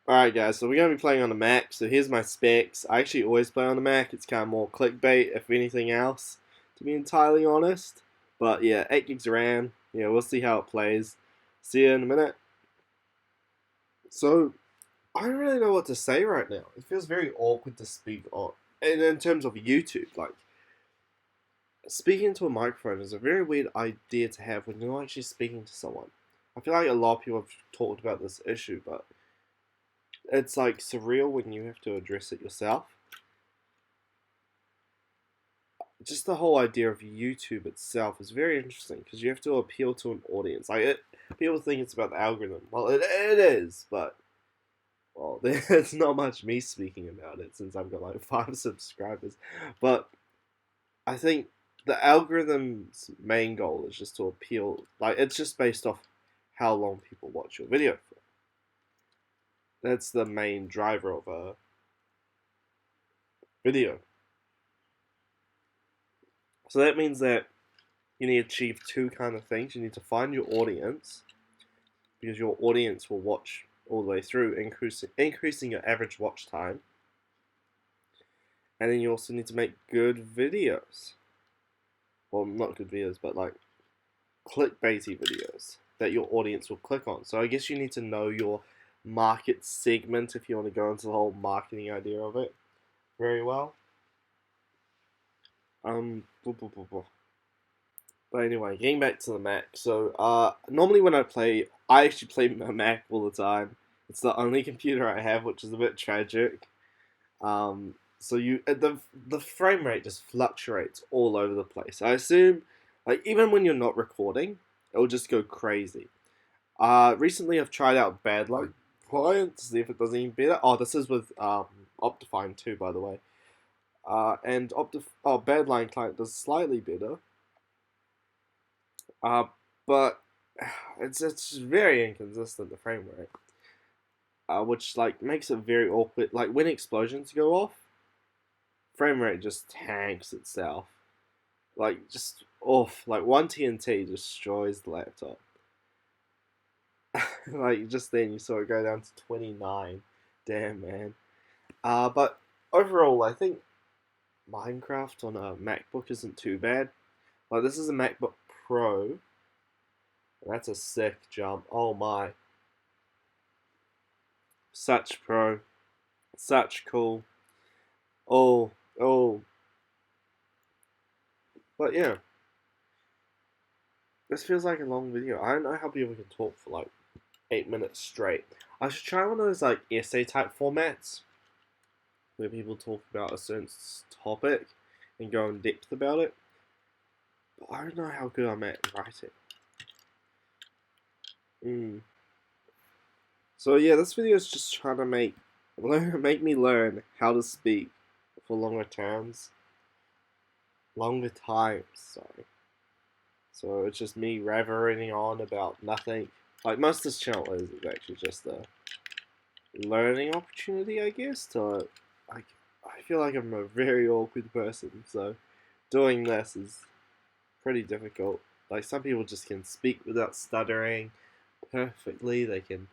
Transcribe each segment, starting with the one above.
Alright guys, so we're going to be playing on the Mac, so here's my specs. I actually always play on the Mac, it's kind of more clickbait if anything else, to be entirely honest. But yeah, 8 gigs of RAM, yeah, we'll see how it plays. See you in a minute. So, I don't really know what to say right now. It feels very awkward to speak on, and in terms of YouTube, like, speaking to a microphone is a very weird idea to have when you're not actually speaking to someone. I feel like a lot of people have talked about this issue, but it's like surreal when you have to address it yourself. Just the whole idea of YouTube itself is very interesting because you have to appeal to an audience. People think it's about the algorithm. Well, it is, but well, there's not much me speaking about it since I've got like 5 subscribers. But I think the algorithm's main goal is just to appeal. Like it's just based off how long people watch your video for. That's the main driver of a video. So that means that you need to achieve two kind of things. You need to find your audience, because your audience will watch all the way through, increasing your average watch time. And then you also need to make good videos. Well, not good videos, but like clickbaity videos that your audience will click on. So I guess you need to know your market segment if you want to go into the whole marketing idea of it very well. Blah, blah, blah, blah. But anyway, getting back to the Mac. So, normally when I actually play my Mac all the time. It's the only computer I have, which is a bit tragic. So the frame rate just fluctuates all over the place. I assume, like even when you're not recording, it'll just go crazy. Recently I've tried out Badline client to see if it does any better. Oh, this is with Optifine too, by the way. And Badline client does slightly better. Uh, but it's very inconsistent, the frame rate, which like makes it very awkward. Like when explosions go off, frame rate just tanks itself. Like just off. Like one TNT destroys the laptop. Like just then you saw it go down to 29. Damn man. But overall, I think Minecraft on a MacBook isn't too bad. Like this is a MacBook Pro. That's a sick jump. Oh my. Such pro. Such cool. Oh, oh. But yeah, this feels like a long video. I don't know how people can talk for like 8 minutes straight. I should try one of those like essay type formats where people talk about a certain topic and go in depth about it. But I don't know how good I'm at writing. So yeah, this video is just trying to make me learn how to speak for longer times. Sorry. So it's just me ravering on about nothing. Like most of this channel is actually just a learning opportunity, I guess. To like, I feel like I'm a very awkward person, so doing this is pretty difficult. Like some people just can speak without stuttering perfectly. They can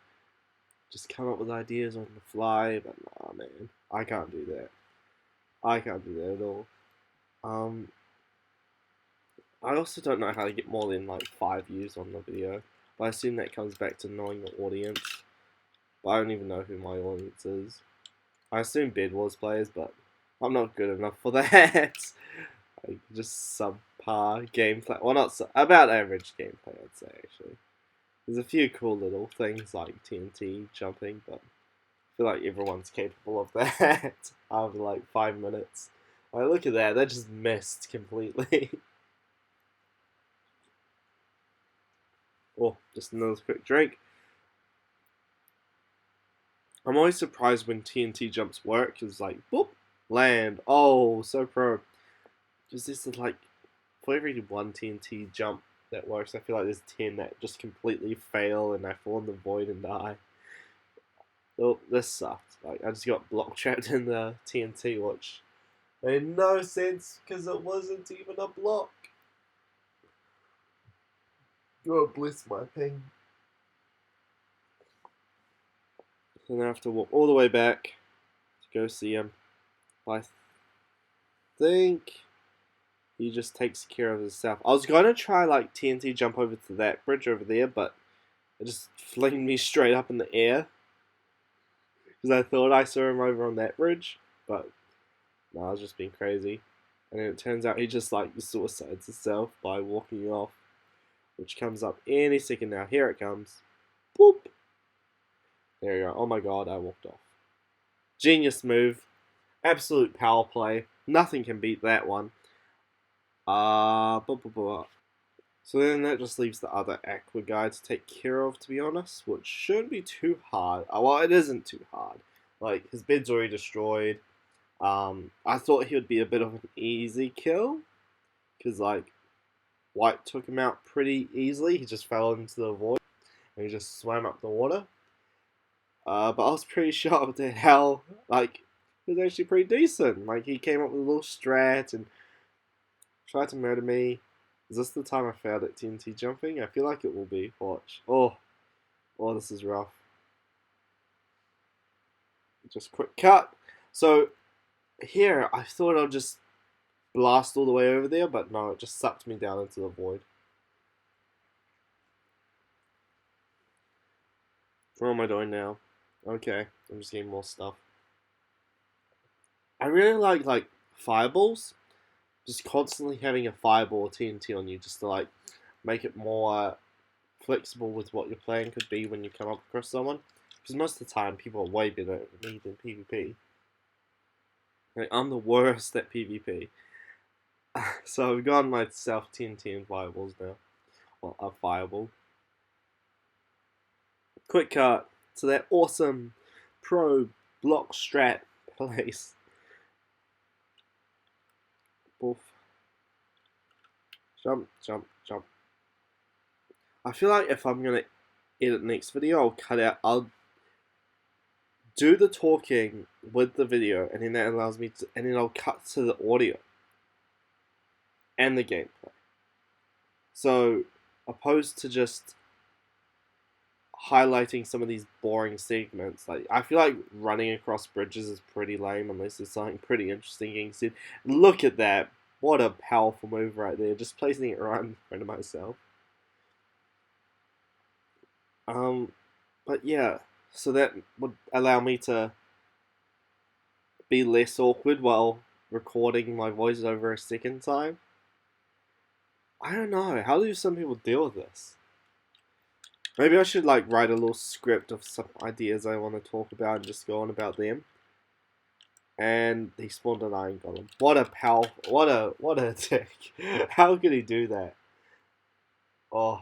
just come up with ideas on the fly, but nah, man, I can't do that. I can't do that at all. Um, I also don't know how to get more than like 5 views on the video, but I assume that comes back to knowing the audience. But I don't even know who my audience is. I assume Bedwars players, but I'm not good enough for that. Like, just subpar gameplay. Well, not about average gameplay, I'd say actually. There's a few cool little things like TNT jumping, but I feel like everyone's capable of that after like 5 minutes. Like, look at that, just missed completely. Oh, just another quick drink. I'm always surprised when TNT jumps work. It's like, boop, land. Oh, so pro. Just this is like, for every one TNT jump that works, I feel like there's 10 that just completely fail and I fall in the void and die. Oh, this sucked. Like, I just got block trapped in the TNT, which made no sense because it wasn't even a block. God bless my ping. And I have to walk all the way back to go see him. I think he just takes care of himself. I was going to try like TNT jump over to that bridge over there, but it just flinged me straight up in the air. Because I thought I saw him over on that bridge, but no, I was just being crazy. And then it turns out he just like suicides himself by walking off, which comes up any second now. Here it comes. Boop. There you go. Oh my god, I walked off. Genius move. Absolute power play. Nothing can beat that one. So then that just leaves the other aqua guy to take care of, to be honest, which shouldn't be too hard. Well, it isn't too hard. Like, his bed's already destroyed. I thought he would be a bit of an easy kill, because, like, White took him out pretty easily. He just fell into the void, and he just swam up the water. But I was pretty shocked at how, like, he was actually pretty decent. Like, he came up with a little strat and tried to murder me. Is this the time I failed at TNT jumping? I feel like it will be. Watch. Oh, this is rough. Just quick cut. So, here, I thought I'd just blast all the way over there, but no, it just sucked me down into the void. What am I doing now? Okay, I'm just getting more stuff. I really like fireballs. Just constantly having a fireball or TNT on you just to like make it more flexible with what your plan could be when you come up across someone. Because most of the time people are way better at me than PvP. Like, I'm the worst at PvP. So I've got myself TNT and fireballs now. Well, a fireball. Quick cut to that awesome pro block strat place. Boof. Jump, jump, jump. I feel like if I'm gonna edit next video, I'll do the talking with the video, and then that allows me to, and then I'll cut to the audio and the gameplay. So, opposed to just highlighting some of these boring segments, like I feel like running across bridges is pretty lame unless there's something pretty interesting getting said. Look at that! What a powerful move right there, just placing it right in front of myself. But yeah, so that would allow me to be less awkward while recording my voice over a second time. I don't know, how do some people deal with this? Maybe I should like write a little script of some ideas I want to talk about and just go on about them. And he spawned an iron golem. What a pal! What a attack! How could he do that? Oh,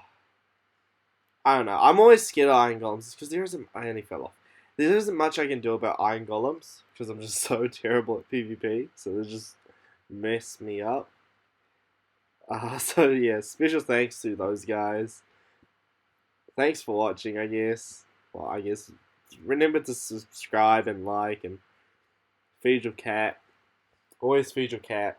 I don't know. I'm always scared of iron golems because there isn't. I only fell off. There isn't much I can do about iron golems because I'm just so terrible at PvP. So they just mess me up. So yeah, special thanks to those guys. Thanks for watching, I guess. Well, I guess remember to subscribe and like and feed your cat. Always feed your cat.